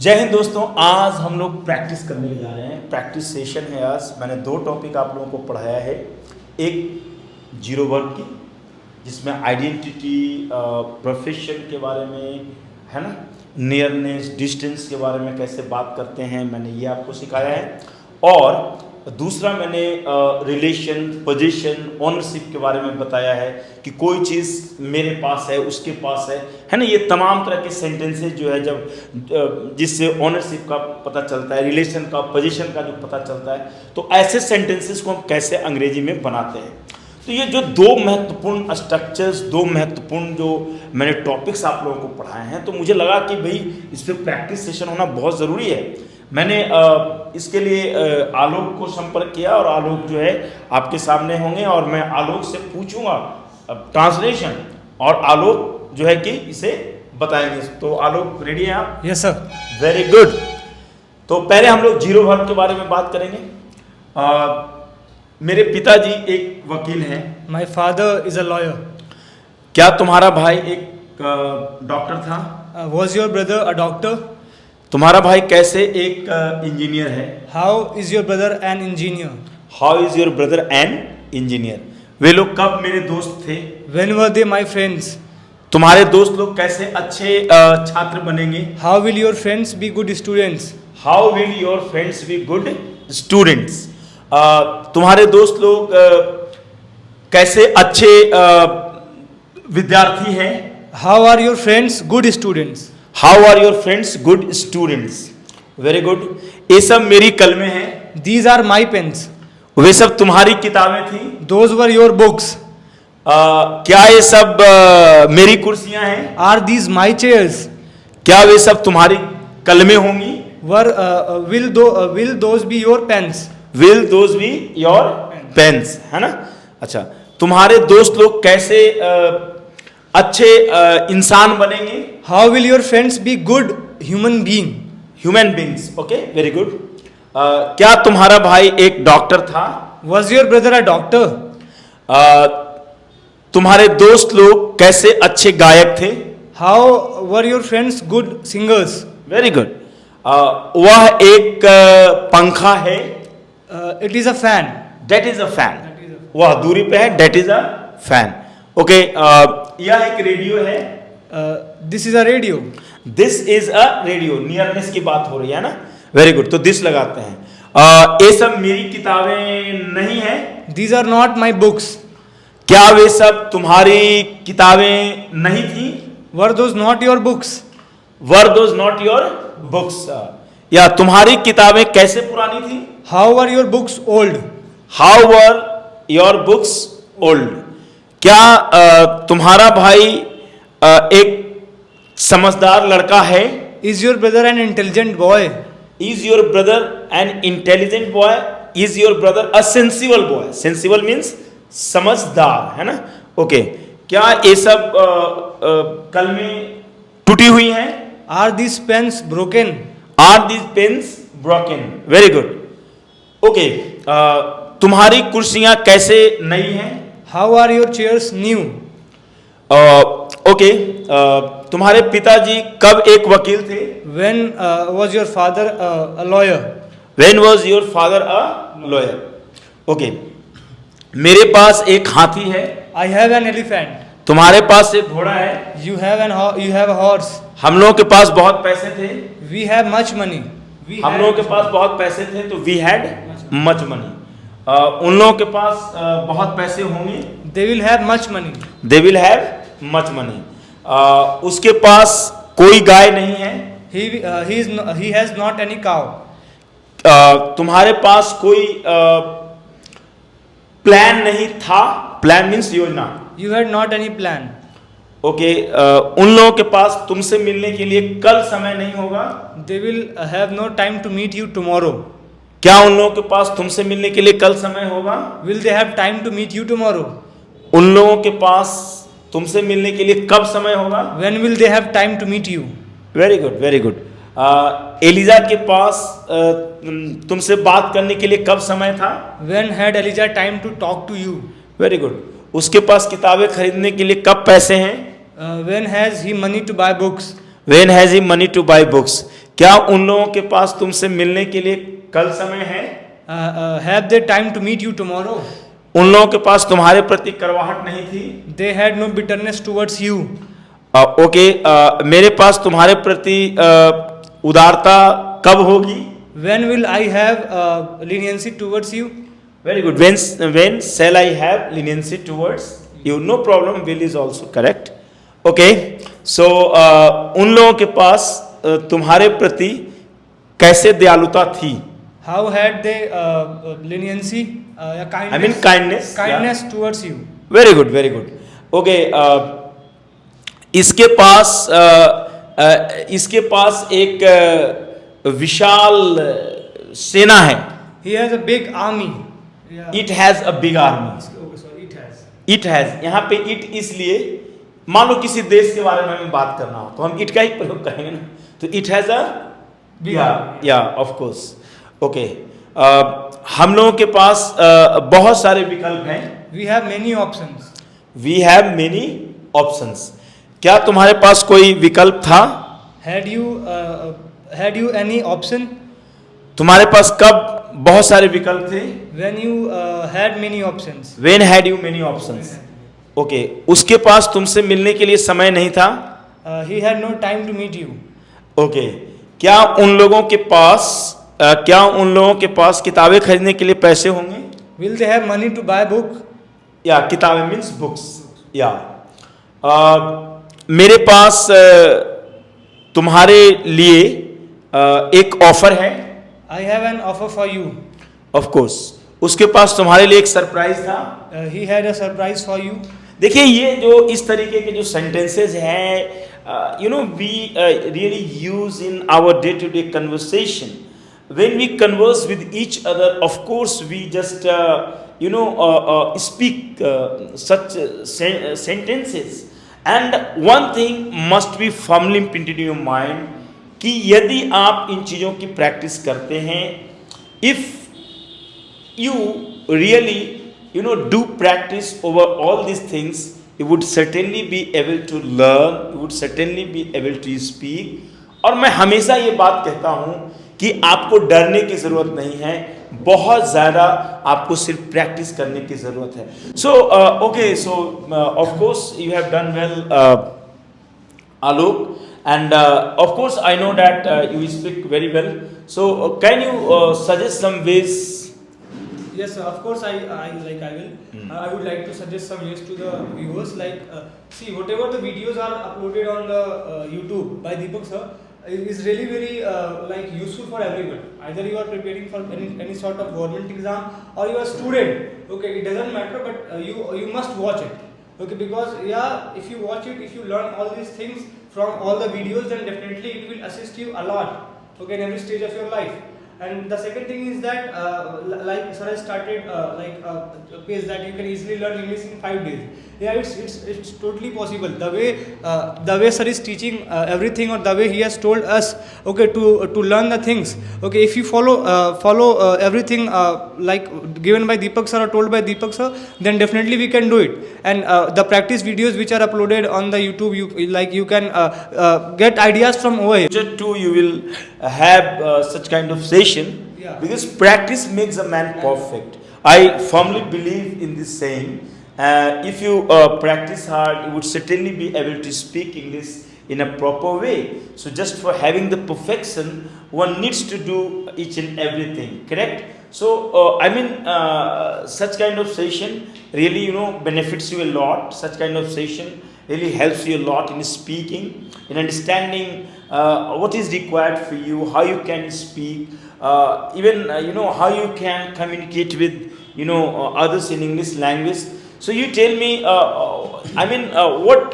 जय हिंद दोस्तों, आज हम लोग प्रैक्टिस करने जा रहे हैं। प्रैक्टिस सेशन है आज। मैंने 2 टॉपिक आप लोगों को पढ़ाया है। एक जीरो वर्ब की, जिसमें आइडेंटिटी, प्रोफेशन के बारे में है ना, नियरनेस, डिस्टेंस के बारे में कैसे बात करते हैं, मैंने ये आपको सिखाया है। और दूसरा मैंने रिलेशन, पोजीशन, ओनरशिप के बारे में बताया है कि कोई चीज़ मेरे पास है, उसके पास है ना। ये तमाम तरह के सेंटेंसेस जो है, जब जिससे ओनरशिप का पता चलता है, रिलेशन का, पोजीशन का जो पता चलता है, तो ऐसे सेंटेंसेस को हम कैसे अंग्रेजी में बनाते हैं। तो ये जो 2 महत्वपूर्ण स्ट्रक्चर्स, 2 महत्वपूर्ण जो मैंने टॉपिक्स आप लोगों को पढ़ाए हैं, तो मुझे लगा कि भाई इस पर प्रैक्टिस सेशन होना बहुत ज़रूरी है। मैंने इसके लिए आलोक को संपर्क किया और आलोक जो है आपके सामने होंगे और मैं आलोक से पूछूंगा ट्रांसलेशन और आलोक जो है कि इसे बताएंगे। तो आलोक रेडी हैं आप? Yes sir. Very good. तो पहले हम लोग जीरो वर्ब के बारे में बात करेंगे। मेरे पिताजी एक वकील हैं। My father is a lawyer. क्या तुम्हारा भाई एक डॉक्टर था? Was your brother a doctor? तुम्हारा भाई कैसे एक इंजीनियर है? How is your brother an engineer? How is your brother an engineer? वे लोग कब मेरे दोस्त थे? When were they my friends? तुम्हारे दोस्त लोग कैसे अच्छे छात्र बनेंगे? How will your friends be good students? How will your friends be good students? तुम्हारे दोस्त लोग कैसे अच्छे विद्यार्थी हैं? How are your friends good students? How are your friends good students? Very good. ये सब मेरी कलमें हैं। These are my pens. वे सब तुम्हारी किताबें थी। Those were your books. क्या ये सब मेरी कुर्सियां हैं? Are these my chairs? क्या वे सब तुम्हारी कलमें होंगी? Were will those be your pens? Will those be your pens, है ना। अच्छा, तुम्हारे दोस्त लोग कैसे अच्छे इंसान बनेंगे? How will your friends be good human being? Human beings. Okay, very good. क्या तुम्हारा भाई एक डॉक्टर था? Was your brother a doctor? तुम्हारे दोस्त लोग कैसे अच्छे गायक थे? How were your friends good singers? Very good. वह एक पंखा है। It is a fan. That is a fan. वह दूरी पे है। That is a fan. Okay, यह एक रेडियो है। This is a radio. This is a radio. Nearness की बात हो रही है ना। Very good. तो दिस लगाते हैं। ये सब मेरी किताबें नहीं है। These are not my books. क्या वे सब तुम्हारी किताबें नहीं थी? Were those not your books? Were those not your books? या तुम्हारी किताबें कैसे पुरानी थी? How were your books old? How were your books old? क्या तुम्हारा भाई एक समझदार लड़का है? Is your brother an intelligent boy? Is your brother an intelligent boy? Is your brother a sensible boy? Sensible means समझदार, है ना। ओके, क्या ये सब कलमें टूटी हुई हैं? Are these pens broken? Are these pens broken? Very good. Okay, तुम्हारी कुर्सियां कैसे नई हैं? How are your chairs new? Okay, तुम्हारे पिताजी कब एक वकील थे? When was your father a lawyer? When was your father a lawyer? Okay, मेरे पास एक हाथी है। I have an elephant. तुम्हारे पास एक घोड़ा है। You have a horse. हम लोगों के पास बहुत पैसे थे। We have much money. हम लोगों के पास बहुत पैसे थे, तो वी हैड मच मनी। उन लोगों के पास बहुत पैसे होंगे। दे will have much money. They will have much money. उसके पास कोई गाय नहीं है। He has not any cow. तुम्हारे पास कोई प्लान नहीं था। प्लान मीन्स योजना। You had not any plan. Okay, उन लोगों के पास तुमसे मिलने के लिए कल समय नहीं होगा। They will have no time to meet you tomorrow. क्या उन लोगों के पास तुमसे मिलने के लिए कल समय होगा? Will they have time to meet you tomorrow? उन लोगों के पास तुमसे मिलने के लिए कब समय होगा? When will they have time to meet you? Very good, very good. Eliza के पास तुमसे बात करने के लिए कब समय था? When had Eliza time to talk to you? Very good. उसके पास किताबें खरीदने के लिए कब पैसे हैं? When has he money to buy books? When has he money to buy books? क्या उन लोगों के पास तुमसे मिलने के लिए कल समय है? Have they time to meet you tomorrow? उन लोगों के पास तुम्हारे प्रति करवाहट नहीं थी? They had no bitterness towards you. Okay, मेरे पास तुम्हारे प्रति उदारता कब होगी? When will I have leniency towards you? Very good. When shall I have leniency towards you? No problem. Will is also correct. Okay. So उन लोगों के पास तुम्हारे प्रति कैसे दयालुता थी? How had they leniency, kindness? I mean kindness. Kindness towards you. Very good. Very good. Okay. इसके पास एक विशाल सेना है. He has a big army. Yeah. It has a big army. Okay, sorry, it has. It has. यहाँ पे it इसलिए, मान लो किसी देश के बारे में हमें बात करना हो तो हम it का ही प्रयोग करेंगे ना. तो it has a Big army. yeah of course. Okay. हम लोगों के पास बहुत सारे विकल्प हैं. We have many options. We have many options. क्या तुम्हारे पास कोई विकल्प था? Had you any option? तुम्हारे पास कब बहुत सारे विकल्प थे? When you had many options. When had you many options? Okay. उसके पास तुमसे मिलने के लिए समय नहीं था? He had no time to meet you. Okay. क्या उन लोगों के पास किताबें खरीदने के लिए पैसे होंगे? Will they have money to buy book? या किताबें मीन्स बुक्स. या मेरे पास तुम्हारे लिए एक ऑफर है. I have an offer for you. Of course. उसके पास तुम्हारे लिए एक सरप्राइज था. He had a surprise for you. देखिए ये जो इस तरीके के जो सेंटेंसेस हैं, we really use in our day to day conversation. When we converse with each other, of course we just speak such sentences. And one thing must be firmly imprinted in your mind कि यदि आप इन चीज़ों की practice करते हैं, if you really do practice over all these things, you would certainly be able to learn, you would certainly be able to speak. और मैं हमेशा ये बात कहता हूँ कि आपको डरने की ज़रूरत नहीं है, बहुत ज़्यादा आपको सिर्फ प्रैक्टिस करने की ज़रूरत है. So okay, so of course you have done well Alok, and of course I know that you speak very well. So can you suggest some ways? Yes, sir, of course I will. I would like to suggest some ways to the viewers. Like, see, whatever the videos are uploaded on the YouTube by Deepak sir is really very useful for everyone. Either you are preparing for any sort of government exam or you are a student. Okay, it doesn't matter, but you must watch it. Okay, because if you watch it, if you learn all these things from all the videos, then definitely it will assist you a lot. Okay, in every stage of your life. And the second thing is that, like sir has started a page that you can easily learn English in 5 days. Yeah, it's totally possible. The way sir is teaching everything, or the way he has told us, okay, to learn the things. Okay, if you follow everything like given by Deepak sir or told by Deepak sir, then definitely we can do it. And the practice videos which are uploaded on the YouTube, you can get ideas from over here. Too, you will have such kind of session. Yeah. Because practice makes a man perfect. I firmly believe in this saying. If you practice hard, you would certainly be able to speak English in a proper way. So just for having the perfection, one needs to do each and everything, correct? So such kind of session really benefits you a lot. Such kind of session really helps you a lot in speaking, in understanding what is required for you, how you can speak, even how you can communicate with others in English language. So you tell me, what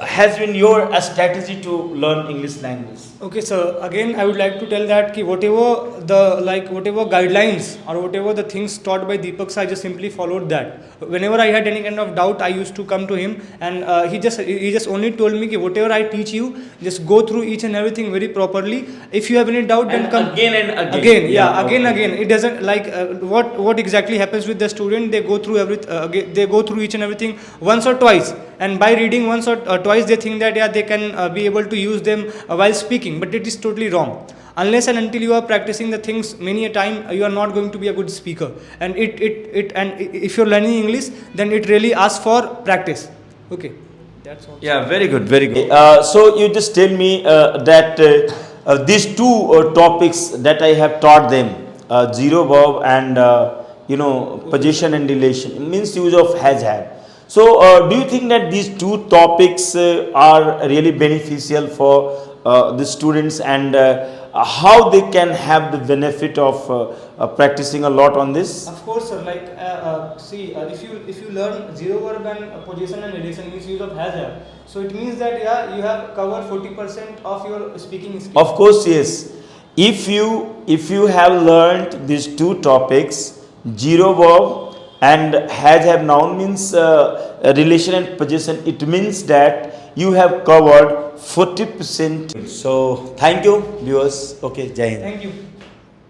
has been your strategy to learn English language? Okay, so again I would like to tell that whatever guidelines or whatever the things taught by Deepak sir, I just simply followed that. Whenever I had any kind of doubt, I used to come to him, and he just only told me whatever I teach you, just go through each and everything very properly. If you have any doubt, then come again and again. Again. It doesn't what exactly happens with the student. They go through they go through each and everything once or or twice, and by reading once or twice they think that they can be able to use them while speaking, but it is totally wrong. Unless and until you are practicing the things many a time, you are not going to be a good speaker. And if you're learning English, then it really asks for practice. Okay, that's all. Yeah, very good, very good. So you just tell me that these two topics that I have taught them, zero verb and position and relation, means use of has had. So do you think that these two topics are really beneficial for the students, and how they can have the benefit of practicing a lot on this? Of course, sir. Like, if you learn zero verb and position and relation, means use of has have. So it means that you have covered 40% of your speaking skills. Of course, yes. If you have learned these two topics, zero verb and has have noun, means relation and possession, it means that you have covered 40%. So thank you, viewers. Okay, Jai Hind. Thank you.